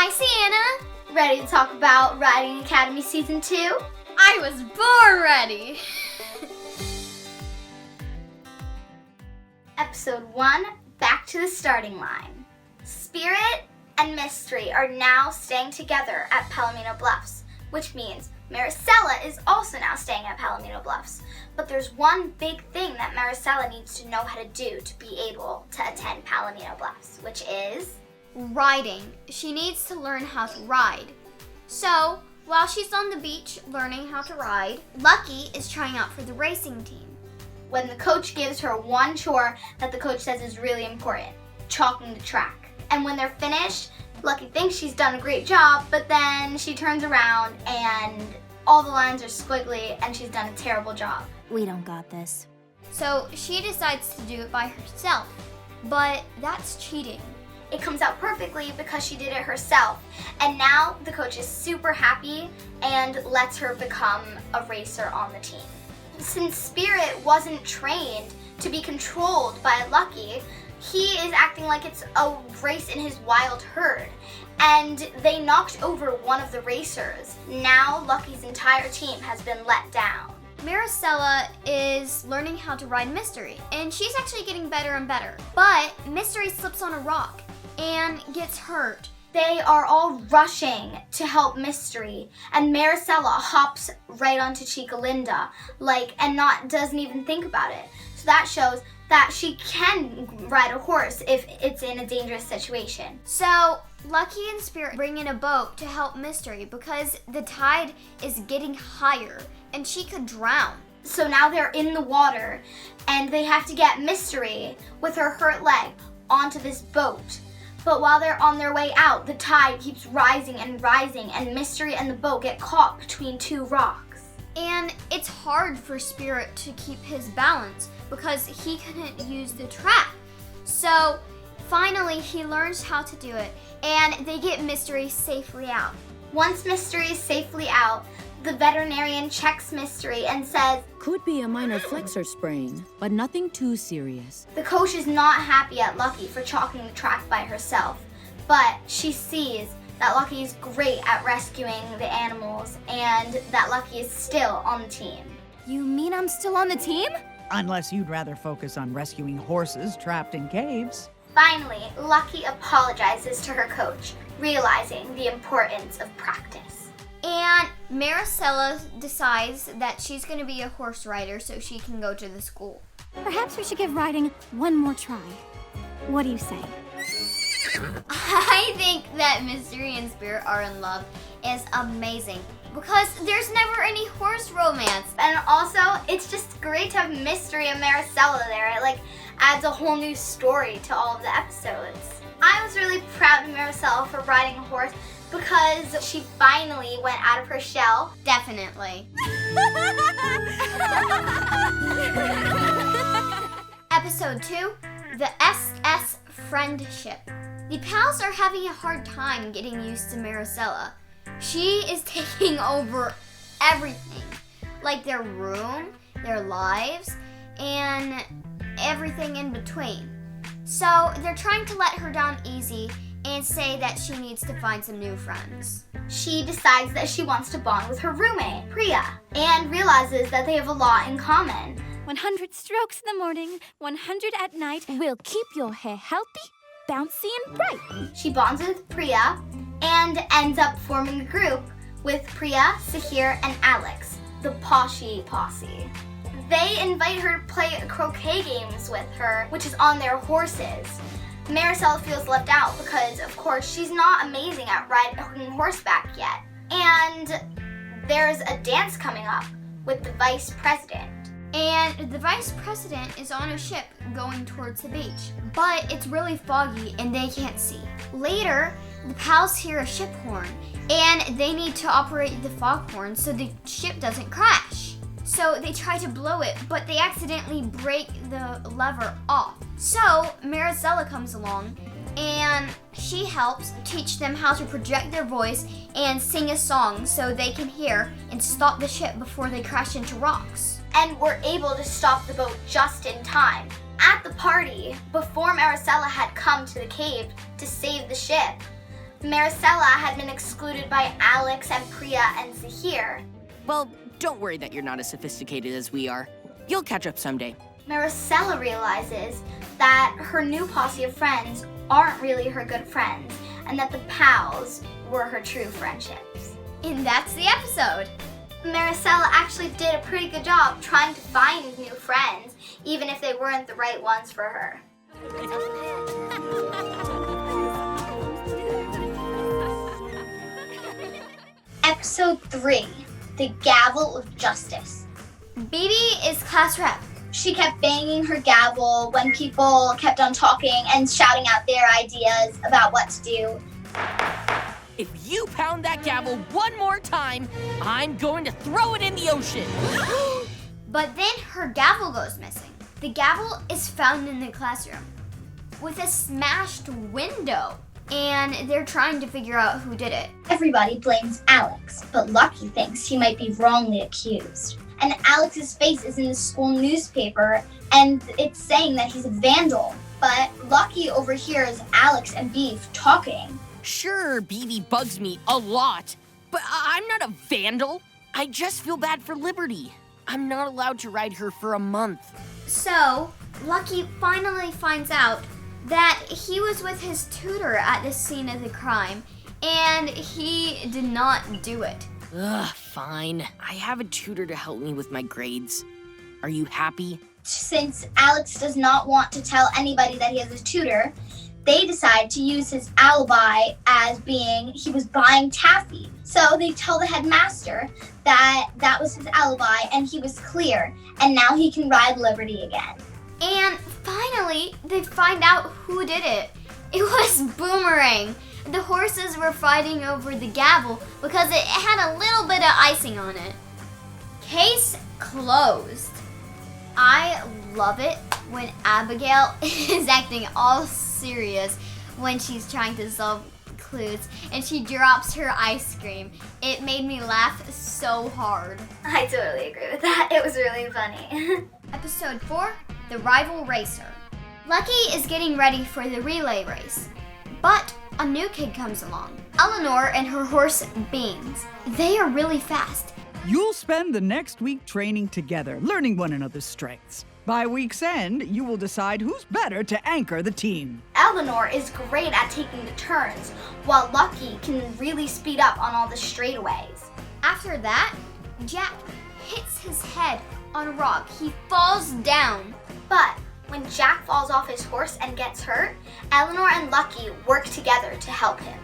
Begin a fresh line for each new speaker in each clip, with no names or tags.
Hi, Sienna.
Ready to talk about Riding Academy Season 2?
I was born ready.
Episode 1, Back to the Starting Line. Spirit and Mystery are now staying together at Palomino Bluffs, which means Maricela is also now staying at Palomino Bluffs. But there's one big thing that Maricela needs to know how to do to be able to attend Palomino Bluffs, which is
riding. She needs to learn how to ride. So, while she's on the beach learning how to ride, Lucky is trying out for the racing team.
when the coach gives her one chore that the coach says is really important, chalking the track. And when they're finished, Lucky thinks she's done a great job, but then she turns around and all the lines are squiggly and she's done a terrible job.
We don't got this.
So she decides to do it by herself, but that's cheating.
It comes out perfectly because she did it herself. And now the coach is super happy and lets her become a racer on the team. Since Spirit wasn't trained to be controlled by Lucky, he is acting like it's a race in his wild herd. And they knocked over one of the racers. Now Lucky's entire team has been let down.
Maricela is learning how to ride Mystery, and she's actually getting better and better. But Mystery slips on a rock and gets hurt.
They are all rushing to help Mystery, and Maricela hops right onto Chica Linda, and doesn't even think about it. So that shows that she can ride a horse if it's in a dangerous situation.
So Lucky and Spirit bring in a boat to help Mystery because the tide is getting higher and she could drown.
So now they're in the water, and they have to get Mystery with her hurt leg onto this boat. But while they're on their way out, the tide keeps rising and rising, and Mystery and the boat get caught between two rocks.
And it's hard for Spirit to keep his balance because he couldn't use the track. So finally he learns how to do it, and they get Mystery safely out.
Once Mystery is safely out, the veterinarian checks Mystery and says,
Could be a minor flexor sprain, but nothing too serious.
the coach is not happy at Lucky for chalking the track by herself, but she sees that Lucky is great at rescuing the animals and that Lucky is still on the team.
You mean I'm still on the team?
Unless you'd rather focus on rescuing horses trapped in caves.
Finally, Lucky apologizes to her coach, realizing the importance of practice.
And Maricela decides that she's going to be a horse rider so she can go to the school.
Perhaps we should give riding one more try. What do you say?
I think that Mystery and Spirit are in love is amazing because there's never any horse romance.
And also, it's just great to have Mystery and Maricela there. It adds a whole new story to all of the episodes. I was really proud of Maricela for riding a horse because she finally went out of her shell.
Definitely. Episode 2, the SS Friendship. The pals are having a hard time getting used to Maricela. She is taking over everything, like their room, their lives, and everything in between. So they're trying to let her down easy and say that she needs to find some new friends.
She decides that she wants to bond with her roommate, Priya, and realizes that they have a lot in common.
100 strokes in the morning, 100 at night will keep your hair healthy, bouncy, and bright.
She bonds with Priya and ends up forming a group with Priya, Sahir, and Alex, the Poshy Posse. They invite her to play croquet games with her, which is on their horses. Maricela feels left out because, of course, she's not amazing at riding horseback yet. And there's a dance coming up with the vice president.
And the vice president is on a ship going towards the beach, but it's really foggy and they can't see. Later, the pals hear a ship horn and they need to operate the foghorn so the ship doesn't crash. So they try to blow it, but they accidentally break the lever off. So Maricela comes along and she helps teach them how to project their voice and sing a song so they can hear and stop the ship before they crash into rocks.
And were able to stop the boat just in time. At the party, before Maricela had come to the cave to save the ship, Maricela had been excluded by Alex and Priya and Zahir.
Well, don't worry that you're not as sophisticated as we are. You'll catch up someday.
Maricela realizes that her new posse of friends aren't really her good friends, and that the PALS were her true friendships.
And that's the episode.
Maricela actually did a pretty good job trying to find new friends, even if they weren't the right ones for her. Episode 3, The Gavel of Justice.
BB is class rep.
She kept banging her gavel when people kept on talking and shouting out their ideas about what to do.
If you pound that gavel one more time, I'm going to throw it in the ocean.
But then her gavel goes missing. The gavel is found in the classroom with a smashed window, and they're trying to figure out who did it.
Everybody blames Alex, but Lucky thinks he might be wrongly accused. And Alex's face is in the school newspaper, and it's saying that he's a vandal. But Lucky overhears Alex and Beef talking.
Sure, BB bugs me a lot, but I'm not a vandal. I just feel bad for Liberty. I'm not allowed to ride her for a month.
So, Lucky finally finds out that he was with his tutor at the scene of the crime, and he did not do it.
Ugh, fine. I have a tutor to help me with my grades. Are you happy?
Since Alex does not want to tell anybody that he has a tutor, they decide to use his alibi as being he was buying taffy. So they tell the headmaster that that was his alibi and he was clear, and now he can ride Liberty again.
And finally, they find out who did it. It was Boomerang. The horses were fighting over the gavel because it had a little bit of icing on it. Case closed. I love it when Abigail is acting all serious when she's trying to solve clues and she drops her ice cream. It made me laugh so hard.
I totally agree with that. It was really funny.
Episode 4, The Rival Racer. Lucky is getting ready for the relay race, but a new kid comes along. Eleanor and her horse, Beans. They are really fast.
You'll spend the next week training together, learning one another's strengths. By week's end, you will decide who's better to anchor the team.
Eleanor is great at taking the turns, while Lucky can really speed up on all the straightaways.
After that, Jack hits his head on a rock. He falls down.
But when Jack falls off his horse and gets hurt, Eleanor and Lucky work together to help him.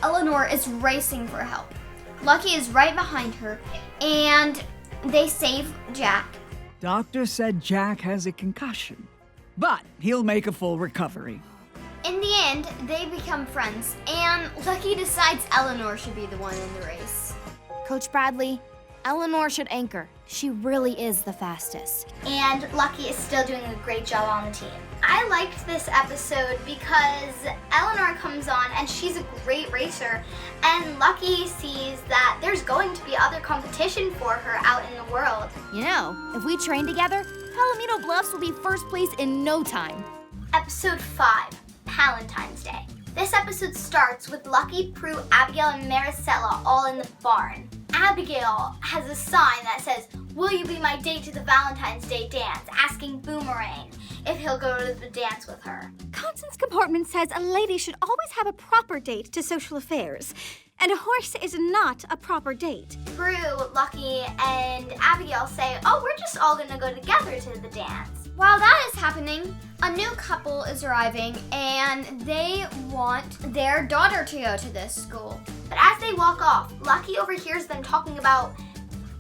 Eleanor is racing for help. Lucky is right behind her, and they save Jack.
Doctor said Jack has a concussion, but he'll make a full recovery.
In the end, they become friends, and Lucky decides Eleanor should be the one in the race.
Coach Bradley, Eleanor should anchor. She really is the fastest.
And Lucky is still doing a great job on the team. I liked this episode because Eleanor comes on and she's a great racer, and Lucky sees that there's going to be other competition for her out in the world.
You know, if we train together, Palomino Bluffs will be first place in no time.
Episode 5, Valentine's Day. This episode starts with Lucky, Pru, Abigail, and Maricela all in the barn. Abigail has a sign that says, "Will you be my date to the Valentine's Day dance?" asking Boomerang if he'll go to the dance with her.
Constance Comportment says a lady should always have a proper date to social affairs, and a horse is not a proper date.
Pru, Lucky, and Abigail say, "Oh, we're just all gonna go together to the dance."
While that is happening, a new couple is arriving, and they want their daughter to go to this school.
But as they walk off, Lucky overhears them talking about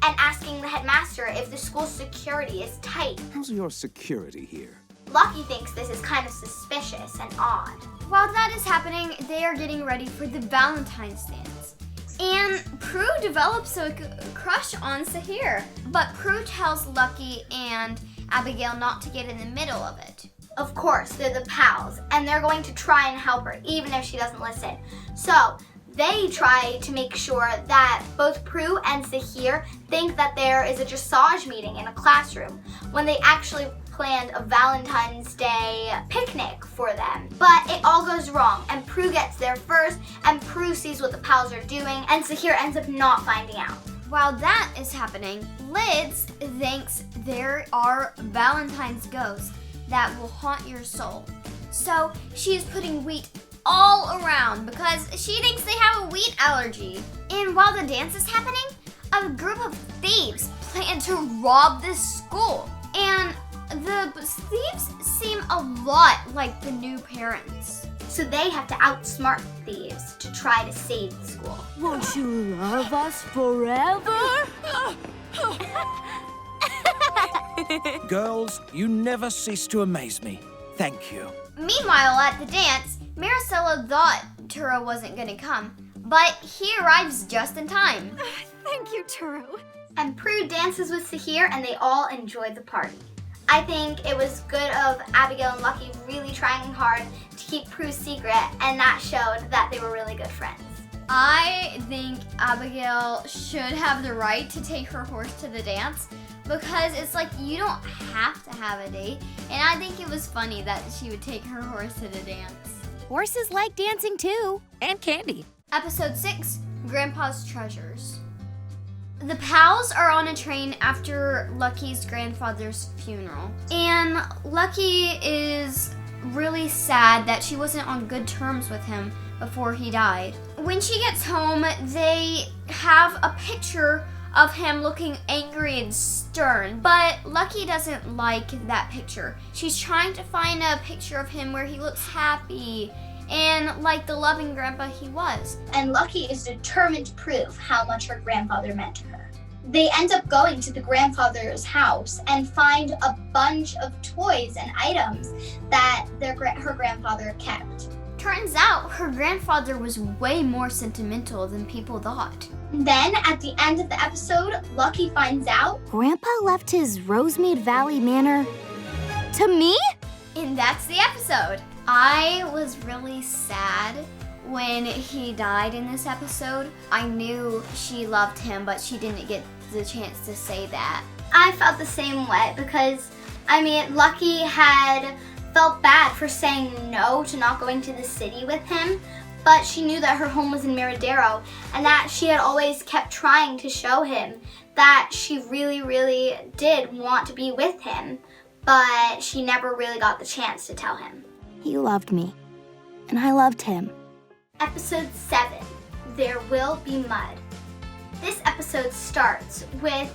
and asking the headmaster if the school's security is tight.
How's your security here?
Lucky thinks this is kind of suspicious and odd.
While that is happening, they are getting ready for the Valentine's dance. And Pru develops a crush on Zahir. But Pru tells Lucky and Abigail not to get in the middle of it.
Of course, they're the pals, and they're going to try and help her, even if she doesn't listen. So they try to make sure that both Pru and Zahir think that there is a dressage meeting in a classroom when they actually planned a Valentine's Day picnic for them. But it all goes wrong, and Pru gets there first, and Pru sees what the pals are doing, and Sahir ends up not finding out.
While that is happening, Liz thinks there are Valentine's ghosts that will haunt your soul. So she's putting wheat all around because she thinks they have a wheat allergy. And while the dance is happening, a group of thieves plan to rob this school. And the thieves seem a lot like the new parents.
So they have to outsmart the thieves to try to save the school.
Won't you love us forever?
Girls, you never cease to amaze me. Thank you.
Meanwhile, at the dance, Maricela thought Turo wasn't gonna come, but he arrives just in time.
Thank you, Turo.
And Pru dances with Sahir, and they all enjoy the party. I think it was good of Abigail and Lucky really trying hard to keep Pru's secret, and that showed that they were really good friends.
I think Abigail should have the right to take her horse to the dance because it's like you don't have to have a date. And I think it was funny that she would take her horse to the dance.
Horses like dancing too.
And candy.
Episode 6, Grandpa's Treasures. The pals are on a train after Lucky's grandfather's funeral. And Lucky is really sad that she wasn't on good terms with him before he died. When she gets home, they have a picture of him looking angry and stern, but Lucky doesn't like that picture. She's trying to find a picture of him where he looks happy and like the loving grandpa he was.
And Lucky is determined to prove how much her grandfather meant to her. They end up going to the grandfather's house and find a bunch of toys and items that her grandfather kept.
Turns out her grandfather was way more sentimental than people thought.
Then, at the end of the episode, Lucky finds out
Grandpa left his Rosemead Valley Manor to me?
And that's the episode. I was really sad when he died in this episode. I knew she loved him, but she didn't get the chance to say that.
I felt the same way because, Lucky had felt bad for saying no to not going to the city with him, but she knew that her home was in Miradero and that she had always kept trying to show him that she really, really did want to be with him, but she never really got the chance to tell him.
He loved me, and I loved him.
Episode 7, There Will Be Mud. This episode starts with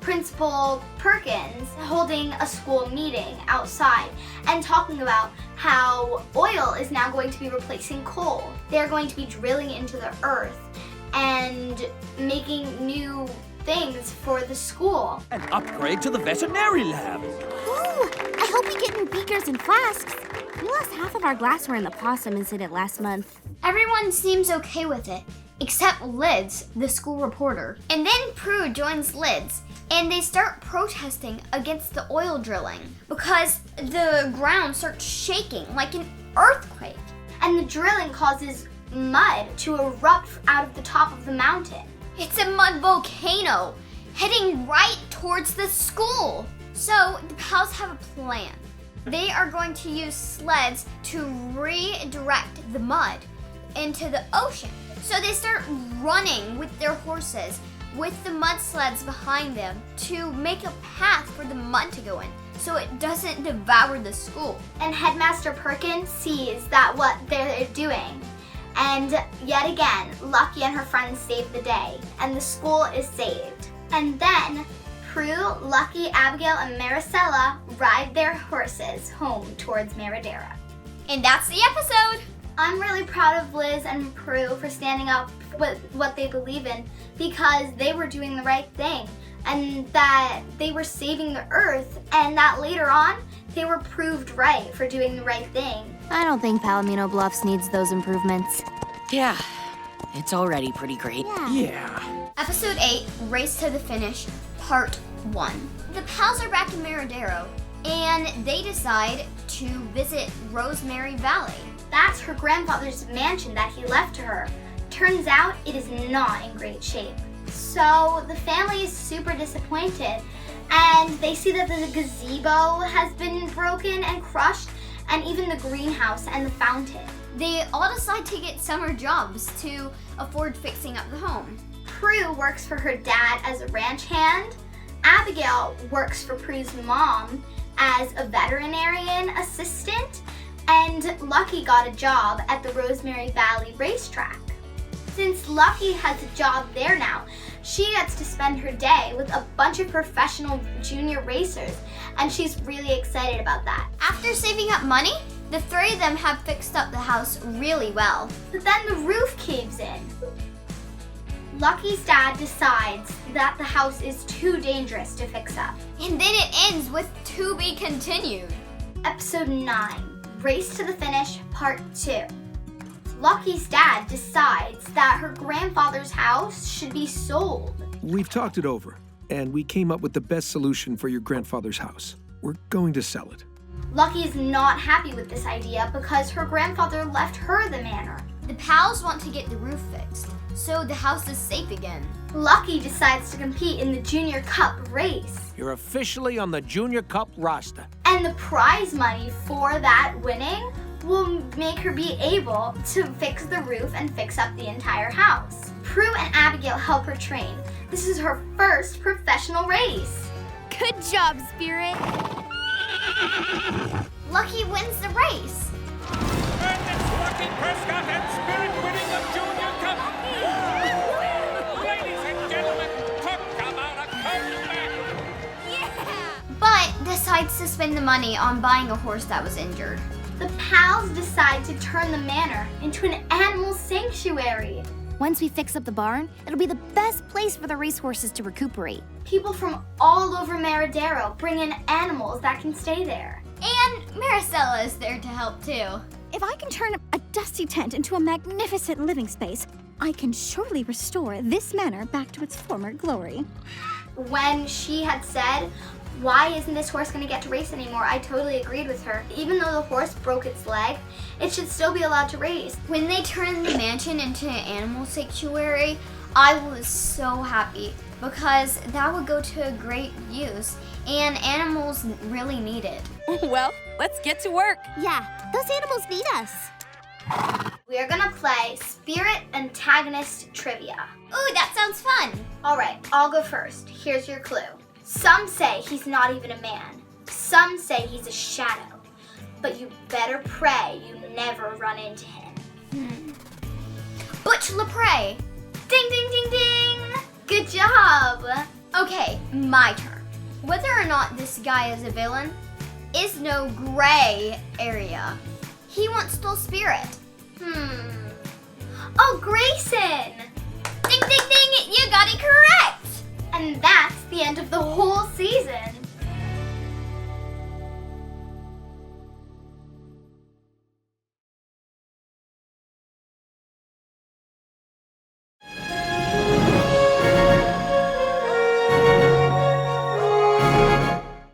Principal Perkins holding a school meeting outside and talking about how oil is now going to be replacing coal. They're going to be drilling into the earth and making new things for the school.
An upgrade to the veterinary lab.
Ooh, I hope we get new beakers and flasks. We lost half of our glassware in the possum incident last month.
Everyone seems okay with it, except Liz, the school reporter. And then Pru joins Liz, and they start protesting against the oil drilling because the ground starts shaking like an earthquake.
And the drilling causes mud to erupt out of the top of the mountain.
It's a mud volcano heading right towards the school. So the pals have a plan. They are going to use sleds to redirect the mud into the ocean. So they start running with their horses with the mud sleds behind them to make a path for the mud to go in so it doesn't devour the school.
And Headmaster Perkins sees that what they're doing. And yet again, Lucky and her friends save the day, and the school is saved. And then, Pru, Lucky, Abigail, and Maricela ride their horses home towards Miradero.
And that's the episode!
I'm really proud of Liz and Pru for standing up with what they believe in because they were doing the right thing and that they were saving the earth and that later on they were proved right for doing the right thing.
I don't think Palomino Bluffs needs those improvements.
Yeah, it's already pretty great.
Yeah.
Episode 8, Race to the Finish, Part 1. The pals are back in Miradero and they decide to visit Rosemary Valley.
That's her grandfather's mansion that he left to her. Turns out it is not in great shape. So the family is super disappointed and they see that the gazebo has been broken and crushed and even the greenhouse and the fountain.
They all decide to get summer jobs to afford fixing up the home.
Pru works for her dad as a ranch hand. Abigail works for Pru's mom as a veterinarian assistant. And Lucky got a job at the Rosemary Valley racetrack. Since Lucky has a job there now, she gets to spend her day with a bunch of professional junior racers, and she's really excited about that.
After saving up money, the three of them have fixed up the house really well.
But then the roof caves in. Lucky's dad decides that the house is too dangerous to fix up.
And then it ends with "to be continued."
Episode 9, Race to the Finish, Part 2. Lucky's dad decides that her grandfather's house should be sold.
We've talked it over, and we came up with the best solution for your grandfather's house. We're going to sell it.
Lucky's not happy with this idea because her grandfather left her the manor.
The pals want to get the roof fixed, so the house is safe again.
Lucky decides to compete in the Junior Cup race.
You're officially on the Junior Cup roster.
And the prize money for that winning will make her be able to fix the roof and fix up the entire house. Pru and Abigail help her train. This is her first professional race.
Good job, Spirit.
Lucky wins the race.
And it's Lucky Prescott and Spirit winning the Junior Cup. Ladies and gentlemen, talk about a comeback.
But decides to spend the money on buying a horse that was injured.
The pals decide to turn the manor into an animal sanctuary.
Once we fix up the barn, it'll be the best place for the racehorses to recuperate.
People from all over Maradero bring in animals that can stay there.
And Maricela is there to help too.
If I can turn a dusty tent into a magnificent living space, I can surely restore this manor back to its former glory.
When she had said, "Why isn't this horse going to get to race anymore?" I totally agreed with her. Even though the horse broke its leg, it should still be allowed to race.
When they turned the mansion into an animal sanctuary, I was so happy because that would go to a great use and animals really need it.
Well, let's get to work.
Yeah, those animals need us.
We are going to play Spirit Antagonist Trivia.
Ooh, that sounds fun.
All right, I'll go first. Here's your clue. Some say he's not even a man. Some say he's a shadow. But you better pray you never run into him.
Butch LaPrey.
Ding, ding, ding, ding! Good job!
Okay, my turn. Whether or not this guy is a villain is no gray area. He once stole Spirit.
Oh, Grayson!